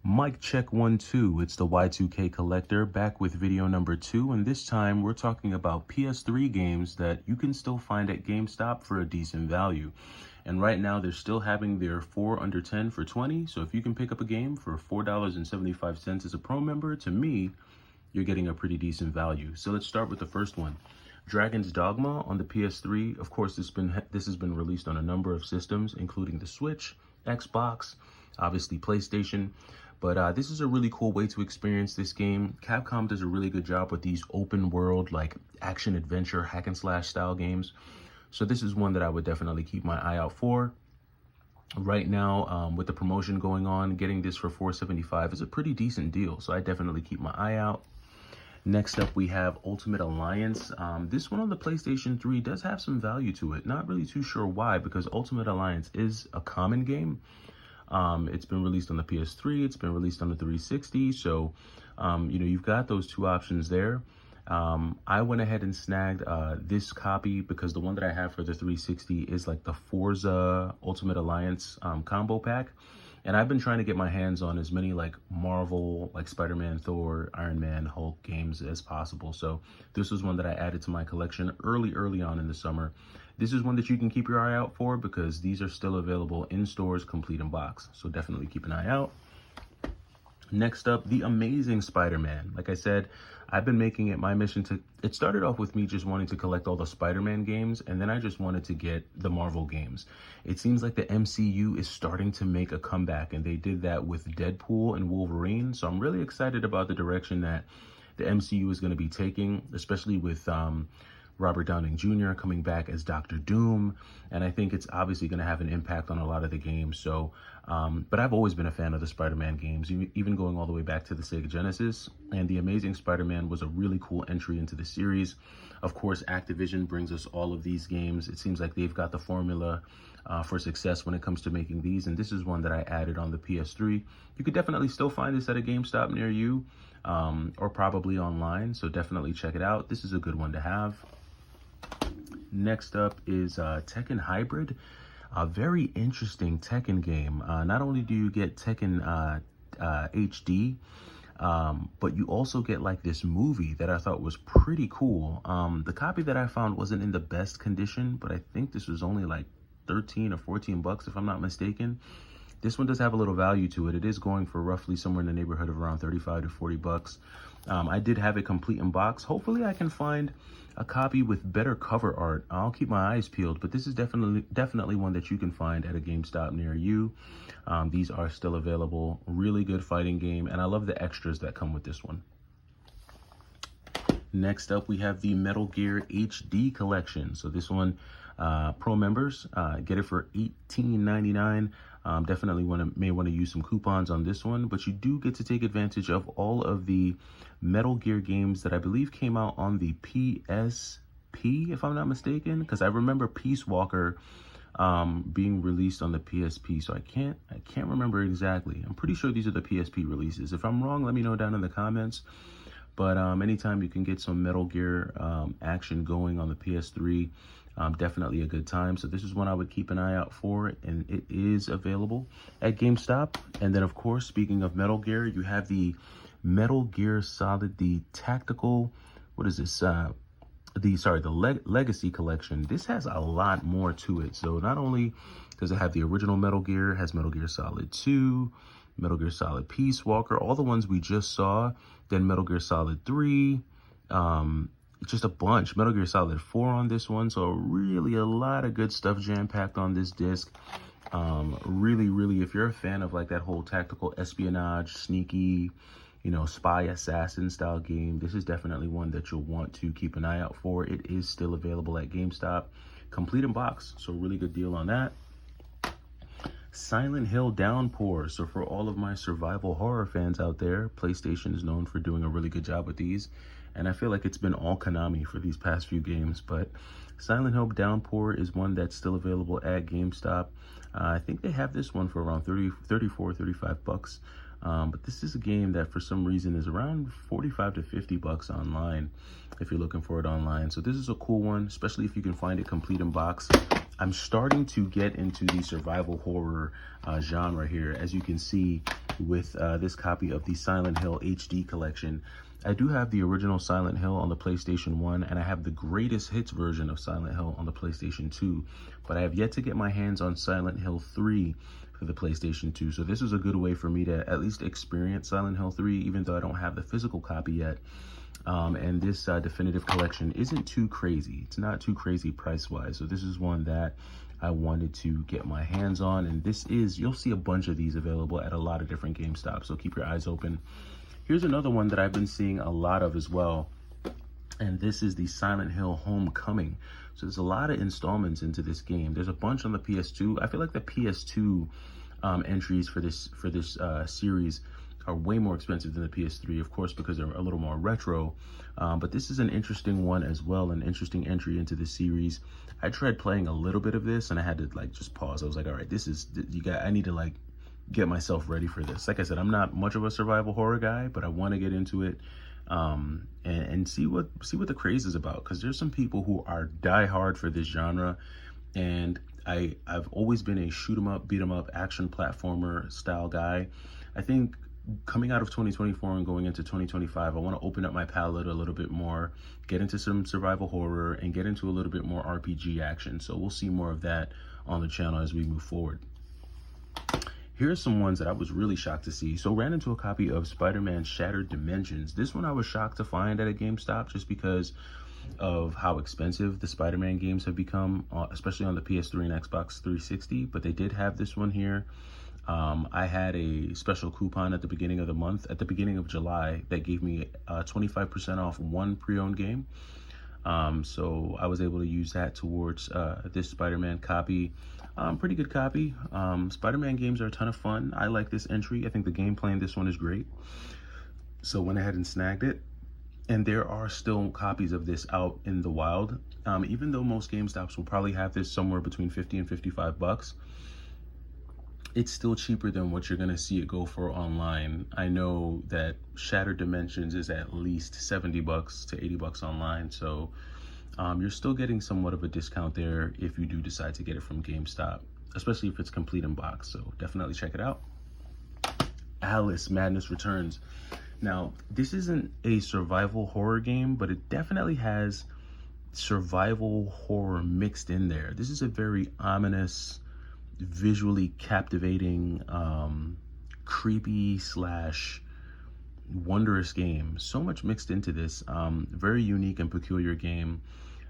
Mic check 1 2. It's the Y2K Collector back with video number 2, and this time we're talking about PS3 games that you can still find at GameStop for a decent value. And right now they're still having their 4 under 10 for 20. So if you can pick up a game for $4.75 as a pro member, to me, you're getting a pretty decent value. So let's start with the first one. Dragon's Dogma on the PS3. Of course, this has been released on a number of systems, including the Switch, Xbox, obviously PlayStation. But this is a really cool way to experience this game. Capcom does a really good job with these open world, like action adventure, hack and slash style games. So this is one that I would definitely keep my eye out for. Right now, with the promotion going on, getting this for $4.75 is a pretty decent deal. So I definitely keep my eye out. Next up, we have Ultimate Alliance. This one on the PlayStation 3 does have some value to it. Not really too sure why, because Ultimate Alliance is a common game. It's been released on the PS3, it's been released on the 360, so you've got those two options there. I went ahead and snagged this copy because the one that I have for the 360 is like the Forza Ultimate Alliance combo pack, and I've been trying to get my hands on as many like Marvel, like Spider-Man, Thor, Iron Man, Hulk games as possible. So this was one that I added to my collection early on in the summer. This is one that you can keep your eye out for because these are still available in stores, complete in box. So definitely keep an eye out. Next up, The Amazing Spider-Man. Like I said, I've been making it my mission to... It started off with me just wanting to collect all the Spider-Man games, and then I just wanted to get the Marvel games. It seems like the MCU is starting to make a comeback, and they did that with Deadpool and Wolverine. So I'm really excited about the direction that the MCU is going to be taking, especially with... Robert Downey Jr. coming back as Dr. Doom, and I think it's obviously going to have an impact on a lot of the games. So, but I've always been a fan of the Spider-Man games, even going all the way back to the Sega Genesis, and The Amazing Spider-Man was a really cool entry into the series. Of course, Activision brings us all of these games. It seems like they've got the formula for success when it comes to making these, and this is one that I added on the PS3. You could definitely still find this at a GameStop near you, or probably online, so definitely check it out. This is a good one to have. Next up is Tekken Hybrid, a very interesting Tekken game. Not only do you get Tekken HD, but you also get like this movie that I thought was pretty cool. The copy that I found wasn't in the best condition, but I think this was only like 13 or 14 bucks if I'm not mistaken. This one does have a little value to it. It is going for roughly somewhere in the neighborhood of around 35 to 40 bucks. I did have it complete in box. Hopefully I can find a copy with better cover art. I'll keep my eyes peeled, but this is definitely one that you can find at a GameStop near you. These are still available. Really good fighting game, and I love the extras that come with this one. Next up, we have the Metal Gear HD collection. So this one, pro members get it for $18.99. Definitely may want to use some coupons on this one, but you do get to take advantage of all of the Metal Gear games that I believe came out on the PSP, if I'm not mistaken, because I remember Peace Walker being released on the PSP, so I can't remember exactly. I'm pretty sure these are the PSP releases. If I'm wrong, let me know down in the comments. But anytime you can get some Metal Gear action going on the PS3, definitely a good time. So this is one I would keep an eye out for, and it is available at GameStop. And then, of course, speaking of Metal Gear, you have the Metal Gear Solid, the tactical, what is this? The Legacy Collection. This has a lot more to it. So not only does it have the original Metal Gear, it has Metal Gear Solid 2, Metal Gear Solid Peace Walker, all the ones we just saw, then Metal Gear Solid 3, just a bunch. Metal Gear Solid 4 on this one. So really a lot of good stuff jam-packed on this disc. Really, if you're a fan of like that whole tactical espionage, sneaky, spy assassin style game, this is definitely one that you'll want to keep an eye out for. It is still available at GameStop, complete in box. So really good deal on that. Silent Hill Downpour. So for all of my survival horror fans out there, PlayStation is known for doing a really good job with these, and I feel like it's been all Konami for these past few games, but Silent Hill Downpour is one that's still available at GameStop. I think they have this one for around 34, 35 bucks. But this is a game that for some reason is around 45 to 50 bucks online if you're looking for it online. So this is a cool one, especially if you can find it complete in box. I'm starting to get into the survival horror genre here. As you can see, with this copy of the Silent Hill HD collection. I do have the original Silent Hill on the PlayStation 1, and I have the greatest hits version of Silent Hill on the PlayStation 2, but I have yet to get my hands on Silent Hill 3 for the PlayStation 2. So this is a good way for me to at least experience Silent Hill 3, even though I don't have the physical copy yet. And this definitive collection isn't too crazy. It's not too crazy price-wise. So this is one that I wanted to get my hands on. And this is, you'll see a bunch of these available at a lot of different GameStops. So keep your eyes open. Here's another one that I've been seeing a lot of as well. And this is the Silent Hill Homecoming. So there's a lot of installments into this game. There's a bunch on the PS2. I feel like the PS2 entries for this series are way more expensive than the PS3, of course, because they're a little more retro. But this is an interesting one as well, an interesting entry into the series. I tried playing a little bit of this and I had to like just pause. I was like, all right, I need to like get myself ready for this. Like I said, I'm not much of a survival horror guy, but I want to get into it and see what the craze is about, because there's some people who are die hard for this genre, and I've always been a shoot 'em up, beat 'em up, action platformer style guy. I think coming out of 2024 and going into 2025, I want to open up my palette a little bit more, get into some survival horror, and get into a little bit more RPG action. So we'll see more of that on the channel as we move forward. Here's some ones that I was really shocked to see. So ran into a copy of Spider-Man Shattered Dimensions. This one I was shocked to find at a GameStop just because of how expensive the Spider-Man games have become, especially on the PS3 and Xbox 360, but they did have this one here. I had a special coupon at the beginning of the month, at the beginning of July, that gave me 25% off one pre-owned game. So I was able to use that towards this Spider-Man copy. Pretty good copy. Spider-Man games are a ton of fun. I like this entry. I think the gameplay in this one is great. So went ahead and snagged it. And there are still copies of this out in the wild. Even though most GameStops will probably have this somewhere between 50 and 55 bucks, it's still cheaper than what you're gonna see it go for online. I know that Shattered Dimensions is at least 70 bucks to 80 bucks online. So you're still getting somewhat of a discount there if you do decide to get it from GameStop, especially if it's complete in box. So definitely check it out. Alice Madness Returns. Now, this isn't a survival horror game, but it definitely has survival horror mixed in there. This is a very ominous, visually captivating, creepy slash wondrous game. So much mixed into this. Very unique and peculiar game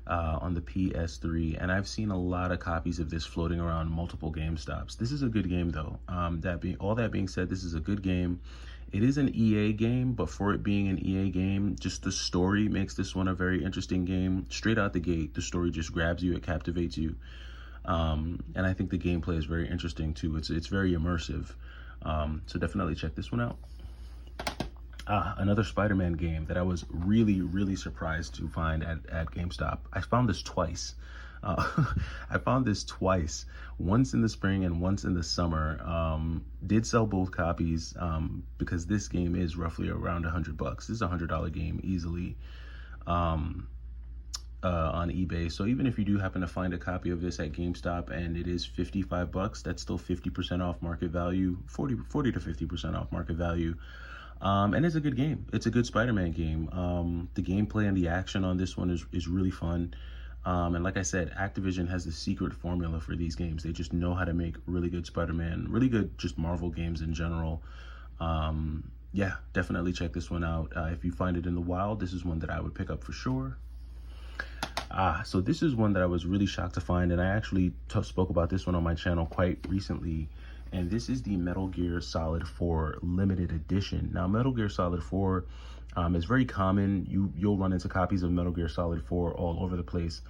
on the PS3, and I've seen a lot of copies of this floating around multiple GameStops. This is a good game though. All that being said, this is a good game. It is an EA game, but for it being an EA game, just the story makes this one a very interesting game. Straight out the gate, the story just grabs you, it captivates you. And I think the gameplay is very interesting too. It's very immersive. So definitely check this one out. Another Spider-Man game that I was really, really surprised to find at GameStop. I found this twice. I found this twice, once in the spring and once in the summer. Did sell both copies because this game is roughly around 100 bucks. This is a $100 game easily on eBay. So even if you do happen to find a copy of this at GameStop and it is 55 bucks, that's still 50% off market value, 40 to 50% off market value. And it's a good game. It's a good Spider-Man game. The gameplay and the action on this one is really fun. And like I said, Activision has the secret formula for these games. They just know how to make really good Spider-Man, really good just Marvel games in general. Yeah, definitely check this one out. If you find it in the wild, this is one that I would pick up for sure. So this is one that I was really shocked to find, and I actually spoke about this one on my channel quite recently. And this is the Metal Gear Solid 4 limited edition. Now, Metal Gear Solid 4 is very common. You'll run into copies of Metal Gear Solid 4 all over the place.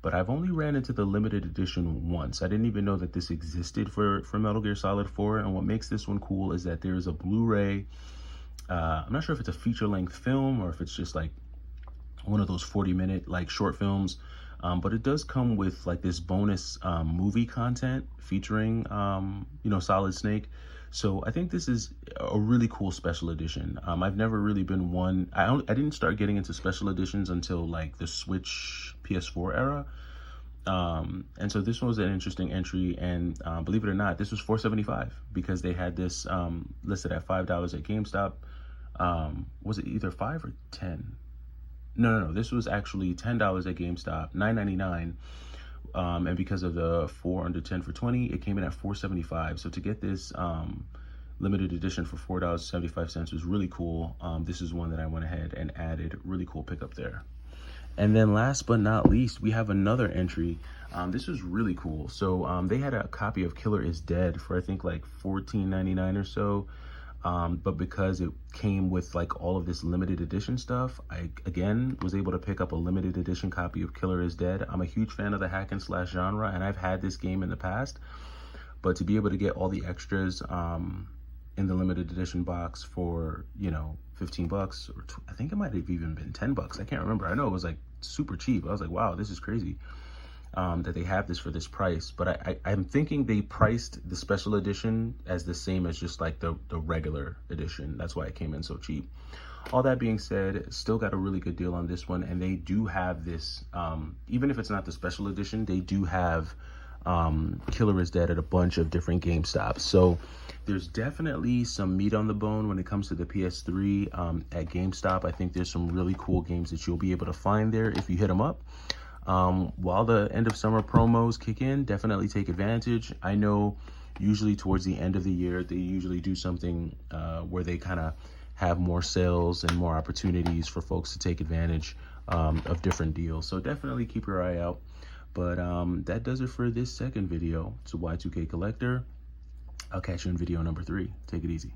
But I've only ran into the limited edition once. I didn't even know that this existed for Metal Gear Solid 4. And what makes this one cool is that there is a Blu-ray. I'm not sure if it's a feature-length film or if it's just like one of those 40-minute like short films. But it does come with like this bonus movie content featuring, Solid Snake. So I think this is a really cool special edition. I've never really been one. I didn't start getting into special editions until like the Switch PS4 era. And so this one was an interesting entry, and believe it or not, this was $4.75 because they had this listed at $5 at GameStop. Was it either 5 or 10? No, this was actually $10 at GameStop, $9.99. And because of the 4 under 10 for 20, it came in at $4.75. So to get this limited edition for $4.75 was really cool. This is one that I went ahead and added. Really cool pickup there. And then last but not least, we have another entry. This was really cool. So they had a copy of Killer is Dead for I think like $14.99 or so. But because it came with like all of this limited edition stuff, I again was able to pick up a limited edition copy of Killer is Dead. I'm a huge fan of the hack and slash genre, and I've had this game in the past. But to be able to get all the extras in the limited edition box for, you know, 15 bucks, or I think it might have even been 10 bucks. I can't remember. I know it was like super cheap. I was like, wow, this is crazy that they have this for this price. But I'm thinking they priced the special edition as the same as just like the regular edition. That's why it came in so cheap. All that being said, still got a really good deal on this one. And they do have this, even if it's not the special edition, they do have Killer is Dead at a bunch of different GameStops. So there's definitely some meat on the bone when it comes to the PS3 at GameStop. I think there's some really cool games that you'll be able to find there if you hit them up. While the end of summer promos kick in, definitely take advantage. I know usually towards the end of the year, they usually do something where they kind of have more sales and more opportunities for folks to take advantage of different deals. So definitely keep your eye out. But that does it for this second video. It's a Y2K Collector. I'll catch you in video number 3. Take it easy.